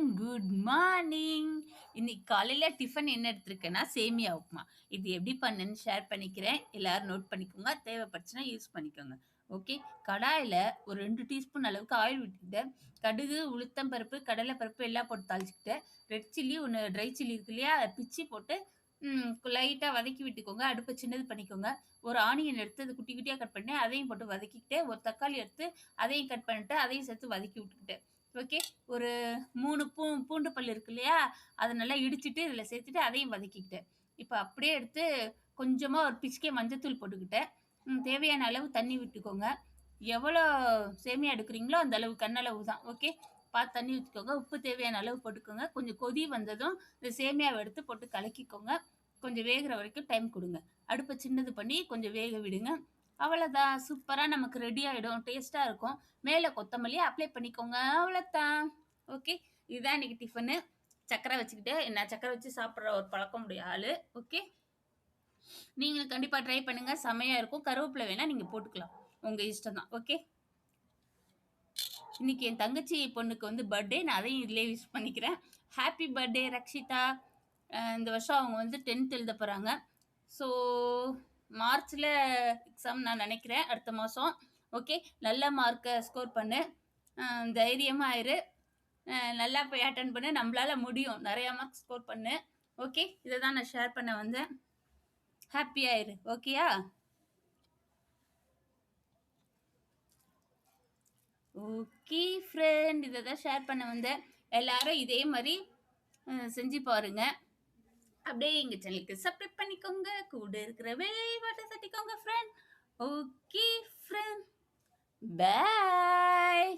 Friend good morning. இன்னைக்கு காலையில tiffin என்ன எடுத்திருக்கேன்னா சேமியா உப்புமா. இது எப்படி பண்ணேன்னு ஷேர் பண்ணிக்கிறேன். எல்லாரும் நோட் பண்ணிக்கோங்க. தேவைப்பட்டுச்சுன்னா யூஸ் பண்ணிக்கோங்க. ஓகே. கடாயில ஒரு 2 டீஸ்பூன் அளவுக்கு ஆயில் விட்டுக்கிட்டேன். கடுகு, உளுத்தம் பருப்பு, கடலை பருப்பு எல்லாம் போட்டு தாளிச்சுக்கிட்டேன். ரெட் சில்லி ஒன்று, ட்ரை சில்லி இருக்கு இல்லையா, அதை பிச்சு போட்டு லைட்டாக வதக்கி விட்டுக்கோங்க. அடுப்பை சின்னது பண்ணிக்கோங்க. ஒரு ஆனியன் எடுத்து அது குட்டி குட்டியாக கட் பண்ணி அதையும் போட்டு வதக்கிக்கிட்டு, ஒரு தக்காளி எடுத்து அதையும் கட் பண்ணிட்டு அதையும் சேர்த்து வதக்கி விட்டுக்கிட்டேன். ஓகே. ஒரு 3 பூண்டு பல் இருக்கு இல்லையா, அதை நல்லா இடிச்சிட்டு இதில் சேர்த்துட்டு அதையும் வதக்கிக்கிட்டேன். இப்போ அப்படியே எடுத்து கொஞ்சமாக ஒரு பிச்சிக்கே மஞ்சத்தூள் போட்டுக்கிட்டேன். தேவையான அளவு தண்ணி விட்டுக்கோங்க. எவ்வளோ சேமியா எடுக்கிறீங்களோ அந்த அளவு கண்ணளவு தான். ஓகே. பார்த்து தண்ணி ஊற்றிக்கோங்க. உப்பு தேவையான அளவு போட்டுக்கோங்க. கொஞ்சம் கொதி வந்ததும் இந்த சேமியாவை எடுத்து போட்டு கலக்கிக்கோங்க. கொஞ்சம் வேகிற வரைக்கும் டைம் கொடுங்க. அடுப்பை சின்னது பண்ணி கொஞ்சம் வேக விடுங்க. அவ்வளோதான், சூப்பராக நமக்கு ரெடி ஆகிடும். டேஸ்ட்டாக இருக்கும். மேலே கொத்தமல்லி அப்ளை பண்ணிக்கோங்க. அவ்வளோதான். ஓகே. இதுதான் இன்னைக்கு டிஃபனு. சக்கரை வச்சுக்கிட்டு, நான் சக்கரை வச்சு சாப்பிட்ற ஒரு பழக்கம் உடைய ஆள். ஓகே. நீங்கள் கண்டிப்பாக ட்ரை பண்ணுங்கள். செமையாக இருக்கும். கருவேப்பிலை வேணால் நீங்கள் போட்டுக்கலாம், உங்கள் இஷ்டம் தான். ஓகே. இன்னைக்கு என் தங்கச்சி பொண்ணுக்கு வந்து பர்த்டே. நான் அதையும் இதிலே விஷ் பண்ணிக்கிறேன். Happy birthday Rakshitha. இந்த வருஷம் அவங்க வந்து 10th எழுத போகிறாங்க. ஸோ மார்ச்சில் எக்ஸாம் நான் நினைக்கிறேன், அடுத்த மாதம். ஓகே. நல்ல மார்க்கை ஸ்கோர் பண்ணு. தைரியமாக இரு. நல்லா போய் அட்டன் பண்ணு. நம்மளால முடியும். நிறையா மார்க் ஸ்கோர் பண்ணு. ஓகே. இதை தான் நான் ஷேர் பண்ண வந்தேன். ஹாப்பியாக இரு. ஓகேயா? ஓகே ஃப்ரெண்ட், இதை தான் ஷேர் பண்ண வந்தேன். எல்லாரும் இதே மாதிரி செஞ்சு பாருங்க. அப்படியே எங்கள் சேனலுக்கு சப்ஸ்கிரைப் பண்ணிக்கோங்க. கூட இருக்கிற பெல் பட்டனை தட்டிக்கோங்க ஃப்ரெண்ட். ஓகே ஃப்ரெண்ட், பாய்.